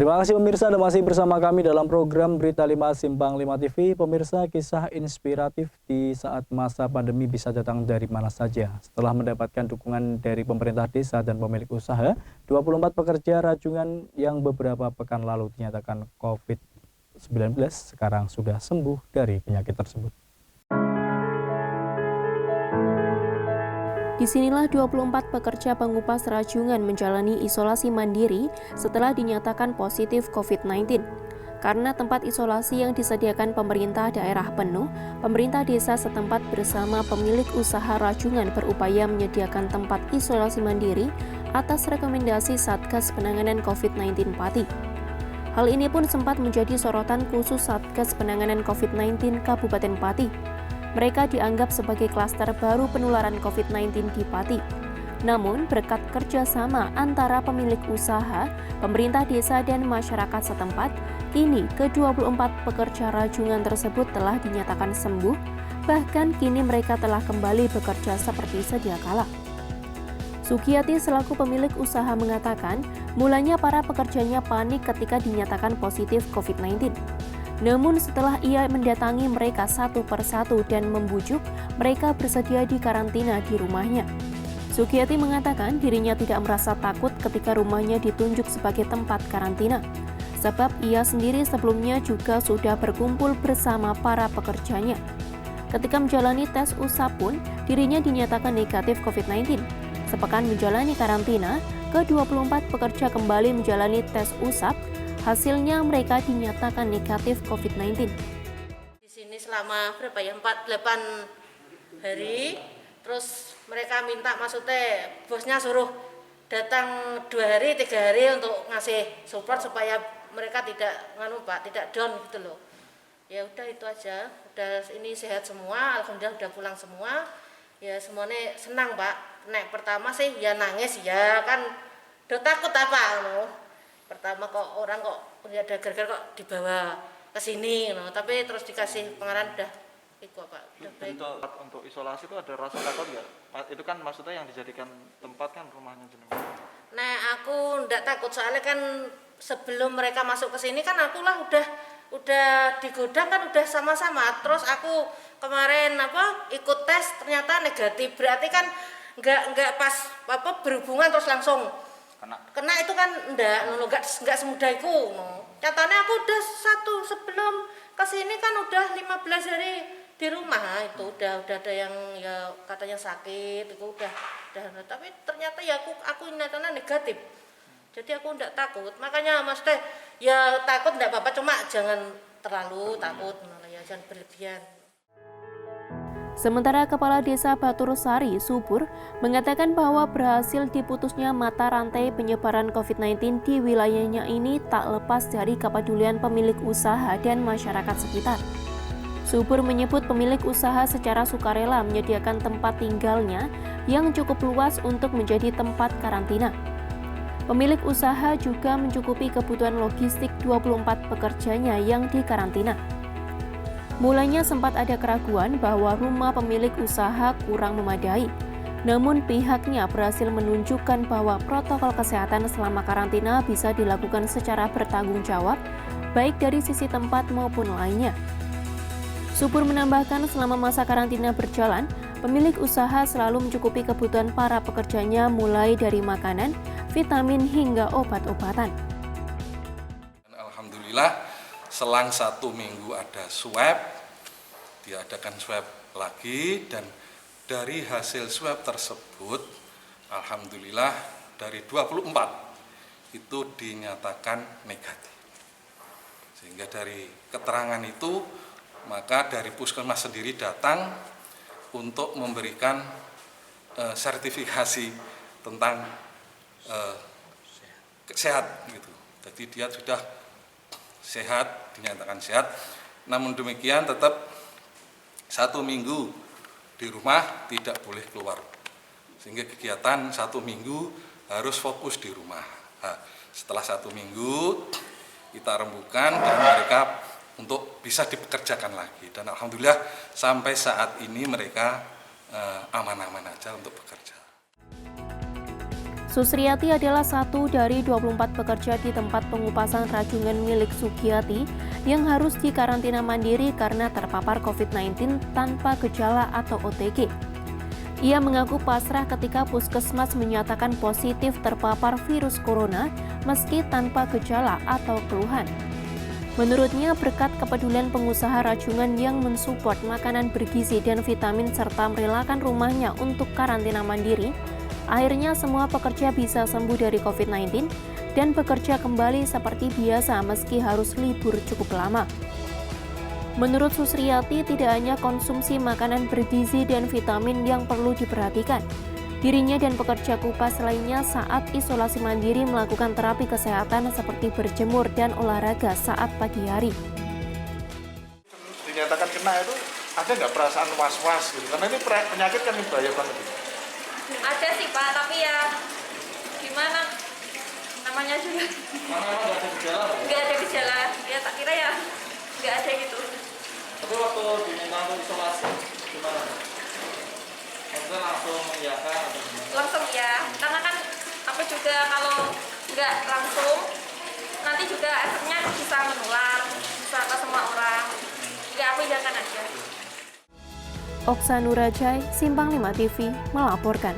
Terima kasih pemirsa, Anda masih bersama kami dalam program Berita 5 Simpang 5 TV. Pemirsa, kisah inspiratif di saat masa pandemi bisa datang dari mana saja. Setelah mendapatkan dukungan dari pemerintah desa dan pemilik usaha, 24 pekerja rajungan yang beberapa pekan lalu dinyatakan COVID-19 sekarang sudah sembuh dari penyakit tersebut. Disinilah 24 pekerja pengupas rajungan menjalani isolasi mandiri setelah dinyatakan positif COVID-19. Karena tempat isolasi yang disediakan pemerintah daerah penuh, pemerintah desa setempat bersama pemilik usaha rajungan berupaya menyediakan tempat isolasi mandiri atas rekomendasi Satgas Penanganan COVID-19 Pati. Hal ini pun sempat menjadi sorotan khusus Satgas Penanganan COVID-19 Kabupaten Pati. Mereka dianggap sebagai klaster baru penularan COVID-19 di Pati. Namun, berkat kerjasama antara pemilik usaha, pemerintah desa, dan masyarakat setempat, kini ke-24 pekerja rajungan tersebut telah dinyatakan sembuh, bahkan kini mereka telah kembali bekerja seperti sedia kala. Sugiyati selaku pemilik usaha mengatakan, mulanya para pekerjanya panik ketika dinyatakan positif COVID-19. Namun setelah ia mendatangi mereka satu persatu dan membujuk, mereka bersedia dikarantina di rumahnya. Sugiyati mengatakan dirinya tidak merasa takut ketika rumahnya ditunjuk sebagai tempat karantina, sebab ia sendiri sebelumnya juga sudah berkumpul bersama para pekerjanya. Ketika menjalani tes usap pun, dirinya dinyatakan negatif COVID-19. Sepekan menjalani karantina, ke-24 pekerja kembali menjalani tes usap. Hasilnya mereka dinyatakan negatif COVID-19. Di sini selama 8 hari, terus mereka minta maksudnya bosnya suruh datang 2 hari, 3 hari untuk ngasih support supaya mereka tidak tidak down gitu loh. Ya udah itu aja, udah ini sehat semua, alhamdulillah udah pulang semua. Ya semuanya senang Pak. Nek pertama sih ya nangis ya kan, udah takut apa loh. Pertama kok orang kok ada gara-gara kok dibawa ke sini tapi terus dikasih pengarahan udah itu Pak, udah baik. Untuk isolasi itu ada rasa takut nggak? Itu kan maksudnya yang dijadikan tempat kan rumahnya jenengan. Nah aku nggak takut soalnya kan sebelum mereka masuk ke sini kan aku lah udah di gudang kan udah sama-sama, terus aku kemarin ikut tes ternyata negatif, berarti kan nggak pas berhubungan terus langsung kena itu kan enggak semudah itu. Katanya aku udah sebelum kesini kan udah 15 hari di rumah, itu udah ada yang ya katanya sakit itu udah tapi ternyata ya aku nyatanya negatif. Jadi aku enggak takut. Makanya Mas Teh ya takut enggak apa-apa, cuma jangan terlalu takut ya, jangan berlebihan. Sementara Kepala Desa Batur Sari, Subur, mengatakan bahwa berhasil diputusnya mata rantai penyebaran COVID-19 di wilayahnya ini tak lepas dari kepedulian pemilik usaha dan masyarakat sekitar. Subur menyebut pemilik usaha secara sukarela menyediakan tempat tinggalnya yang cukup luas untuk menjadi tempat karantina. Pemilik usaha juga mencukupi kebutuhan logistik 24 pekerjanya yang dikarantina. Mulanya sempat ada keraguan bahwa rumah pemilik usaha kurang memadai. Namun pihaknya berhasil menunjukkan bahwa protokol kesehatan selama karantina bisa dilakukan secara bertanggung jawab, baik dari sisi tempat maupun lainnya. Subur menambahkan selama masa karantina berjalan, pemilik usaha selalu mencukupi kebutuhan para pekerjanya mulai dari makanan, vitamin hingga obat-obatan. Alhamdulillah, selang 1 minggu ada swab, diadakan swab lagi, dan dari hasil swab tersebut alhamdulillah dari 24 itu dinyatakan negatif. Sehingga dari keterangan itu maka dari puskesmas sendiri datang untuk memberikan sertifikasi tentang sehat gitu. Jadi dia sudah sehat, dinyatakan sehat. Namun demikian tetap 1 minggu di rumah, tidak boleh keluar. Sehingga kegiatan 1 minggu harus fokus di rumah. Nah, setelah 1 minggu kita rembukan dan mereka untuk bisa dipekerjakan lagi. Dan alhamdulillah sampai saat ini mereka aman-aman aja untuk bekerja. Susriati adalah satu dari 24 pekerja di tempat pengupasan rajungan milik Sugiyati yang harus dikarantina mandiri karena terpapar COVID-19 tanpa gejala atau OTG. Ia mengaku pasrah ketika puskesmas menyatakan positif terpapar virus corona meski tanpa gejala atau keluhan. Menurutnya, berkat kepedulian pengusaha rajungan yang mensupport makanan bergizi dan vitamin serta merelakan rumahnya untuk karantina mandiri, akhirnya semua pekerja bisa sembuh dari COVID-19 dan bekerja kembali seperti biasa meski harus libur cukup lama. Menurut Susriati, tidak hanya konsumsi makanan bergizi dan vitamin yang perlu diperhatikan. Dirinya dan pekerja kupas lainnya saat isolasi mandiri melakukan terapi kesehatan seperti berjemur dan olahraga saat pagi hari. Dinyatakan kena itu ada nggak perasaan was-was gitu? Karena ini penyakit kan bahaya banget. Ada sih Pak, tapi ya gimana namanya juga Mana nggak ada gejala? nggak ada gejala, ya tak kira ya nggak ada gitu. Tapi waktu diminta untuk isolasi gimana? Maksudnya langsung mengiyakan atau gimana? Langsung ya, karena kan apa juga kalau nggak langsung nanti juga efeknya bisa menular, bisa ke semua orang. Nggak apa iyakan aja. Oksa Nurajai, Simpang 5 TV, melaporkan.